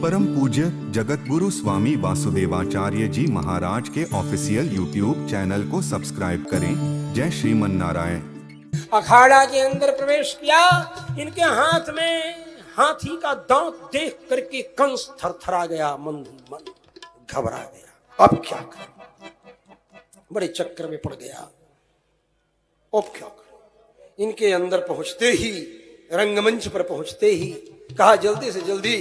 परम पूज्य जगतगुरु स्वामी वासुदेवाचार्य जी महाराज के ऑफिशियल यूट्यूब चैनल को सब्सक्राइब करें। जय श्रीमन नारायण। अखाड़ा के अंदर प्रवेश किया। इनके हाथ में हाथी का दांत देख करके कंस थरथरा गया, मन घबरा गया। अब क्या करूं, बड़े चक्कर में पड़ गया। अब क्या करूं। इनके अंदर पहुंचते ही, रंगमंच पर पहुंचते ही कहा जल्दी से जल्दी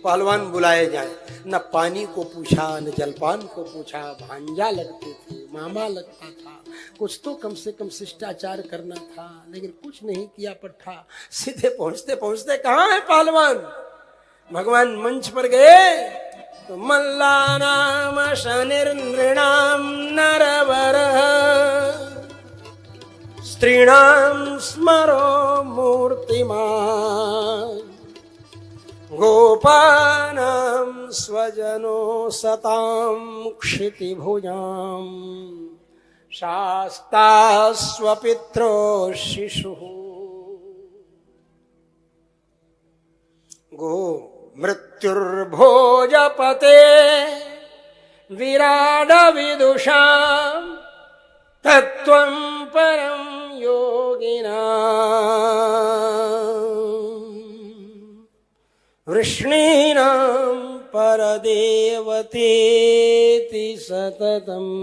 पहलवान बुलाए जाए। न पानी को पूछा, न जलपान को पूछा। भांजा लगते थे, मामा लगता था, कुछ तो कम से कम शिष्टाचार करना था, लेकिन कुछ नहीं किया पट्टा। सीधे पहुंचते पहुंचते कहाँ है पहलवान। भगवान मंच पर गए तो मल्लानाम शनिर्नृणाम नरवर स्त्रीणाम स्मरो मूर्तिमान गोपानां स्वजनो सतां क्षितिभुजां शास्ता स्वपित्रो शिशुः गो मृत्युर्भोजपते विराड विदुषां तत्त्वं परं योगिनां वृष्णीनां परदेवतेति सततम्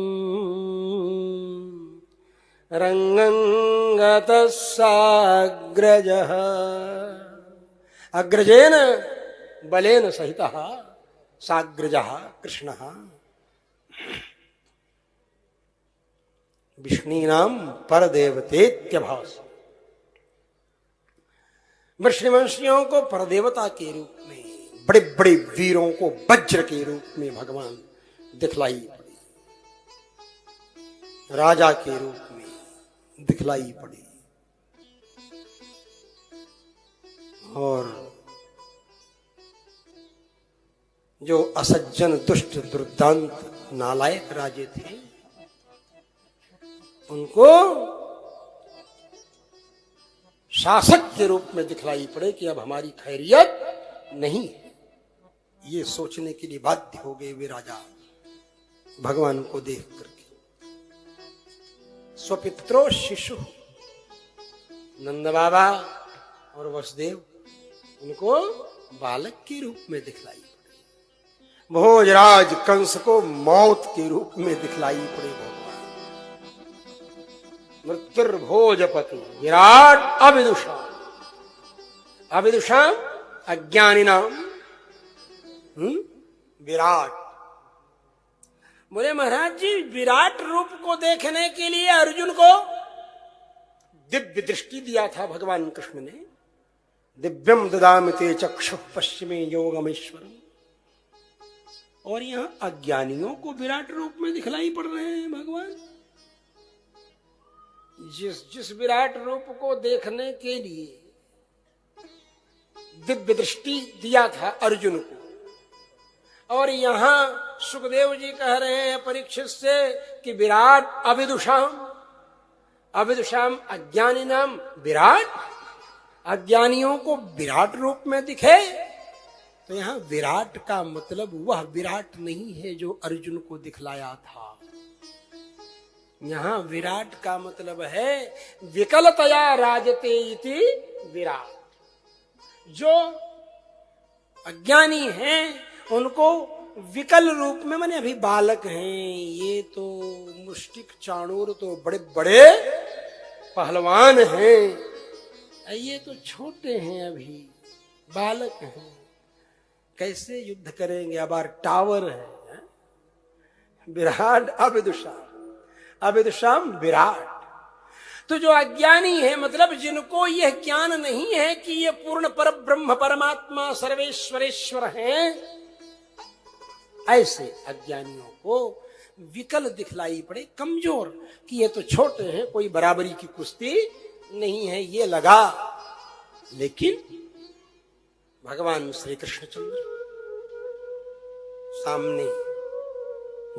रंगंगतः साग्रजः अग्रजेन बलेन सहितः साग्रजः कृष्णः विष्णीनां परदेवतेत्यभास। वृष्णिवंशियों को परदेवता के रूप में, बड़े बड़े वीरों को वज्र के रूप में भगवान दिखलाई पड़ी, राजा के रूप में दिखलाई पड़ी। और जो असज्जन दुष्ट दुर्दांत नालायक राजे थे, उनको शासक के रूप में दिखलाई पड़े कि अब हमारी खैरियत नहीं है। ये सोचने के लिए बाध्य हो गए वे राजा भगवान को देख करके। स्वपित्रो शिशु नंद बाबा और वसुदेव उनको बालक के रूप में दिखलाई पड़े। भोजराज कंस को मौत के रूप में दिखलाई पड़े भगवान। मृत्युर्भोजपति विराट अविदुषाम, अविदुषाम अज्ञानिनाम विराट। बोले महाराज जी, विराट रूप को देखने के लिए अर्जुन को दिव्य दृष्टि दिया था भगवान कृष्ण ने। दिव्यम ददामि ते चक्षुः पश्चिमे योगमेश्वरम। और यहां अज्ञानियों को विराट रूप में दिखलाई पड़ रहे हैं भगवान। जिस विराट रूप को देखने के लिए दिव्य दृष्टि दिया था अर्जुन को, और यहां सुखदेव जी कह रहे हैं परीक्षित से कि विराट अविदुषाम, अविदुषाम अज्ञानिनाम विराट। अज्ञानियों को विराट रूप में दिखे तो यहां विराट का मतलब वह विराट नहीं है जो अर्जुन को दिखलाया था। यहां विराट का मतलब है विकलतया राजते इति विराट। जो अज्ञानी हैं उनको विकल रूप में, माने अभी बालक हैं, ये तो मुष्टिक चाणूर तो बड़े बड़े पहलवान हैं, ये तो छोटे हैं, अभी बालक हैं, कैसे युद्ध करेंगे। अब टावर है। विराट अविदुषाम, अविदुषाम विराट। तो जो अज्ञानी है, मतलब जिनको यह ज्ञान नहीं है कि ये पूर्ण पर ब्रह्म परमात्मा सर्वेश्वरेश्वर हैं, ऐसे अज्ञानियों को विकल दिखलाई पड़े, कमजोर, कि ये तो छोटे हैं, कोई बराबरी की कुश्ती नहीं है, ये लगा। लेकिन भगवान श्री कृष्णचंद्र सामने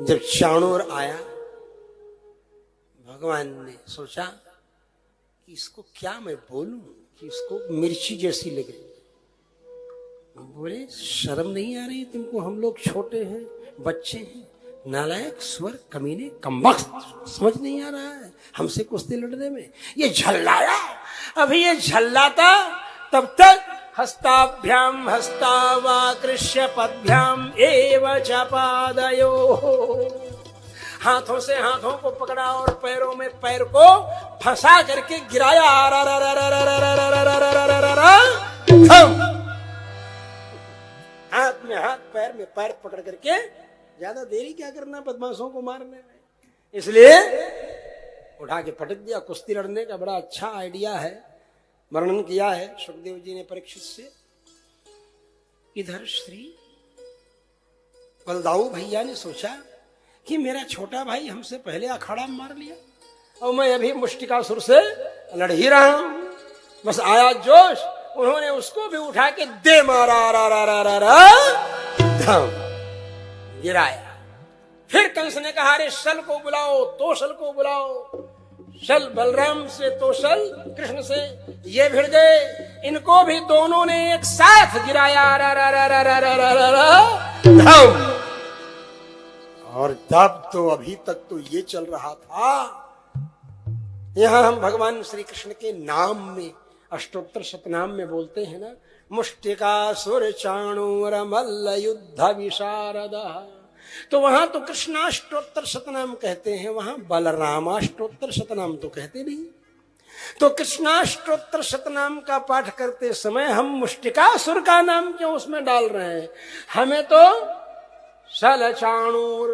जब चाणूर आया, भगवान ने सोचा कि इसको क्या मैं बोलूं कि इसको मिर्ची जैसी लगे। बोले शर्म नहीं आ रही तुमको? हम लोग छोटे हैं, बच्चे हैं, नालायक, स्वर, कमीने, कमबख्त, समझ नहीं आ रहा है हमसे कुश्ती लड़ने में? ये झल्लाया, अभी ये झल्लाता तब तक हस्ताभ्याम हस्तावाकृष्य पद्भ्याम एव च पादयो, हाथों से हाथों को पकड़ा और पैरों में पैर को फंसा करके गिराया। हाथ में हाथ, पैर में पैर पकड़ करके, ज्यादा देरी क्या करना बदमाशों को मारने में, इसलिए उठा के पटक दिया। कुश्ती लड़ने का बड़ा अच्छा आइडिया है, वर्णन किया है सुखदेव जी ने परीक्षित से। इधर श्री बलदाऊ भैया ने सोचा कि मेरा छोटा भाई हमसे पहले अखाड़ा में मार लिया और मैं अभी मुष्टिकासुर से लड़ ही रहा हूं, बस आया जोश, उन्होंने उसको भी उठा के दे मारा, गिराया। फिर कंस ने कहा अरे शल को बुलाओ, तोशल को बुलाओ। शल बलराम से, तोशल कृष्ण से, ये भिड़ गए, इनको भी दोनों ने एक साथ गिराया। और तब तो अभी तक तो ये चल रहा था। यहां हम भगवान श्री कृष्ण के नाम में, अष्टोत्तर शतनाम में बोलते हैं ना, मुष्टिकासुर चाणूर मल्ल युद्ध विशारद, तो वहां तो कृष्णाष्टोत्तर शतनाम कहते हैं, वहां बलरामाष्टोत्तर शतनाम तो कहते नहीं। तो कृष्णाष्टोत्तर शतनाम का पाठ करते समय हम मुष्टिकासुर का नाम क्यों उसमें डाल रहे हैं? हमें तो सल चाणूर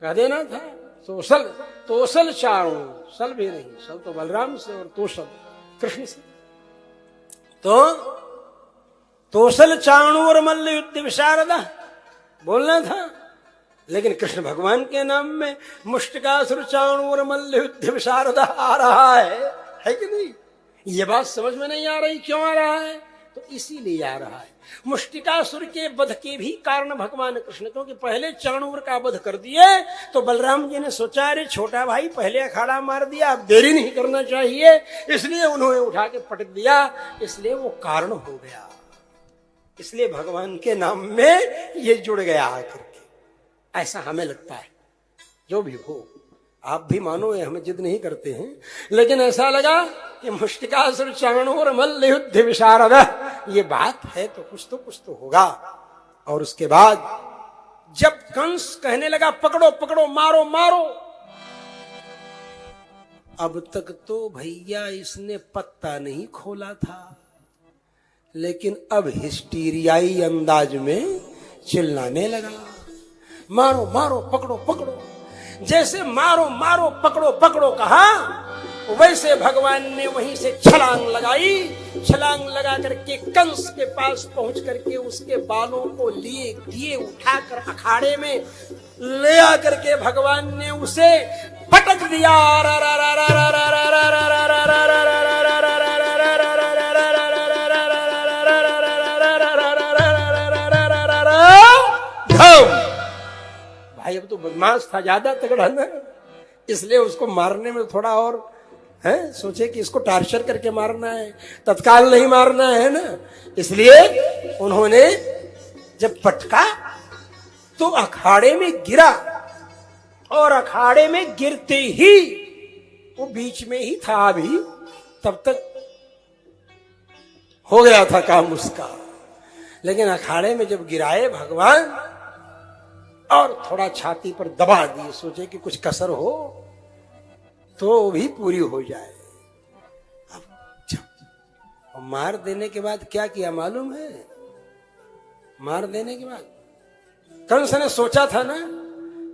कह देना था, तोसल चाणूर, सल भी नहीं, सल तो बलराम से और तोसल कृष्ण से, तो तोसल चाणूर मल्ल युद्ध विशारदा बोलना था। लेकिन कृष्ण भगवान के नाम में मुष्टिकासुर चाणूर मल्ल युद्ध विशारदा आ रहा है कि नहीं? ये बात समझ में नहीं आ रही, क्यों आ रहा है? तो इसीलिए आ रहा है। मुष्टिकासुर के वध के भी कारण भगवान कृष्ण, क्योंकि पहले चाणूर का वध कर दिए तो बलराम जी ने सोचा अरे छोटा भाई पहले अखाड़ा मार दिया, अब देरी नहीं करना चाहिए, इसलिए उन्होंने उठा के पटक दिया, इसलिए वो कारण हो गया। इसलिए भगवान के नाम में ये जुड़ गया आकर के, ऐसा हमें लगता है। जो भी हो, आप भी मानो, ये हमें जिद नहीं करते हैं, लेकिन ऐसा लगा कि मुष्टिकासुर चाणूर मल्ल युद्ध विशारद, ये बात है तो कुछ तो होगा। और उसके बाद जब कंस कहने लगा पकड़ो पकड़ो, मारो मारो, अब तक तो भैया इसने पत्ता नहीं खोला था, लेकिन अब हिस्टीरियाई अंदाज में चिल्लाने लगा, मारो मारो, पकड़ो पकड़ो। जैसे मारो मारो, पकड़ो पकड़ो कहा, वैसे भगवान ने वहीं से छलांग लगाई। छलांग लगा करके कंस के पास पहुंच करके उसके बालों को लिए दिए उठाकर अखाड़े में ले आकर के भगवान ने उसे पटक दिया। भाई अब तो बदमाश था, ज्यादा तगड़ा ना, इसलिए उसको मारने में थोड़ा और है, सोचे कि इसको टार्चर करके मारना है, तत्काल नहीं मारना है ना, इसलिए उन्होंने जब पटका तो अखाड़े में गिरा, और अखाड़े में गिरते ही वो बीच में ही था, अभी तब तक हो गया था काम उसका। लेकिन अखाड़े में जब गिराए भगवान और थोड़ा छाती पर दबा दिए, सोचे कि कुछ कसर हो तो भी पूरी हो जाए। अब मार देने के बाद क्या किया मालूम है? मार देने के बाद कंस ने सोचा था ना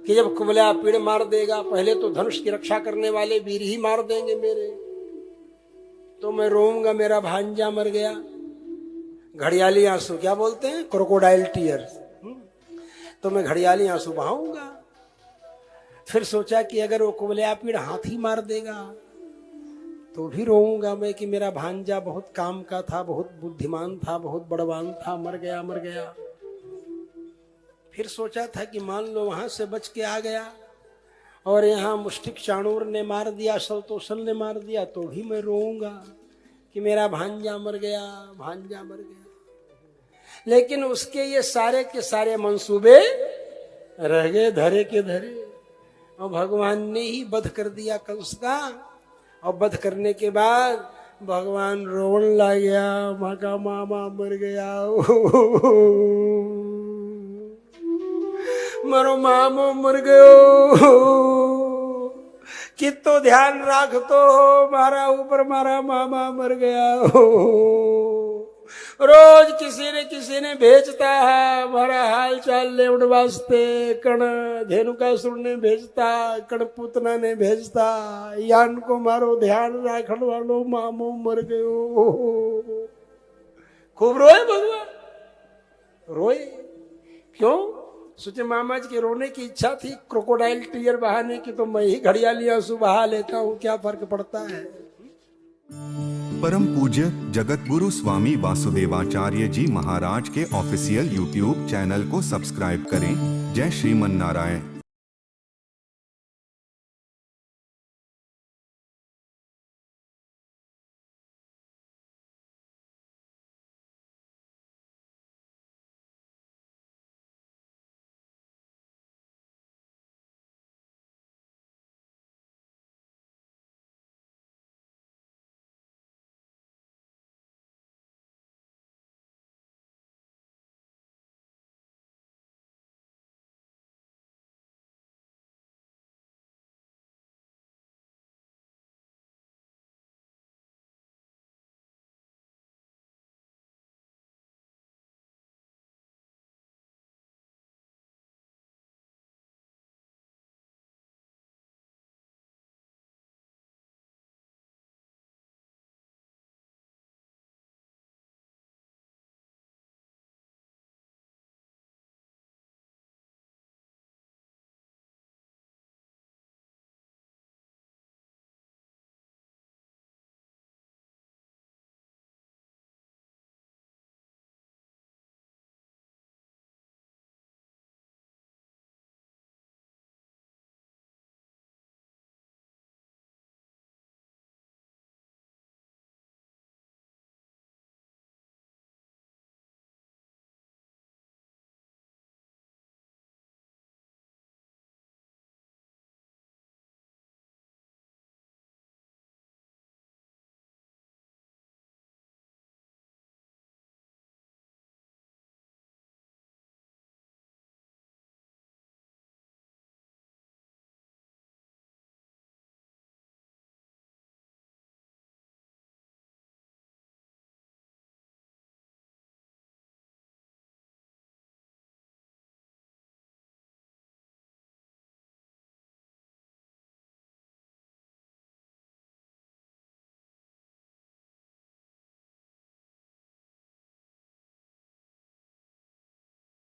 कि जब कुबला पीड़ मार देगा, पहले तो धनुष की रक्षा करने वाले वीर ही मार देंगे मेरे, तो मैं रोऊंगा मेरा भांजा मर गया। घड़ियाली आंसू क्या बोलते हैं, क्रोकोडाइल टीयर्स, तो मैं घड़ियाली आंसू बहाऊंगा। फिर सोचा कि अगर वो कुबला पीड़ हाथी मार देगा तो भी रोऊंगा मैं कि मेरा भांजा बहुत काम का था, बहुत बुद्धिमान था, बहुत बड़वान था, मर गया मर गया। फिर सोचा था कि मान लो वहां से बच के आ गया और यहाँ मुष्टिक चाणूर ने मार दिया, सलतोषल ने मार दिया, तो भी मैं रोऊंगा कि मेरा भांजा मर गया, भांजा मर गया। लेकिन उसके ये सारे के सारे मंसूबे रह गए धरे के धरे। और भगवान ने ही वध कर दिया कंस का। और वध करने के बाद भगवान रोवन लग गया, माँ का मामा मर गया, मरो मामो मर गयो, कितो ध्यान राख तो मारा ऊपर मारा मामा मर गया। रोज किसी ने भेजता है हमारा हाल चाल लेवण वास्ते, कण धेनुकासुर ने भेजता, कण पूतना ने भेजता, यान को मारो ध्यान राखण वालो मामो मर गयो। खूब रोए भगवान, रोए। क्यों? सोचे मामा जी के रोने की इच्छा थी क्रोकोडाइल टीयर बहाने की, तो मैं ही घड़ियाली आंसू बहा लेता हूं, क्या फर्क पड़ता है। परम पूज्य जगत गुरु स्वामी वासुदेवाचार्य जी महाराज के ऑफिशियल यूट्यूब चैनल को सब्सक्राइब करें। जय श्रीमन नारायण।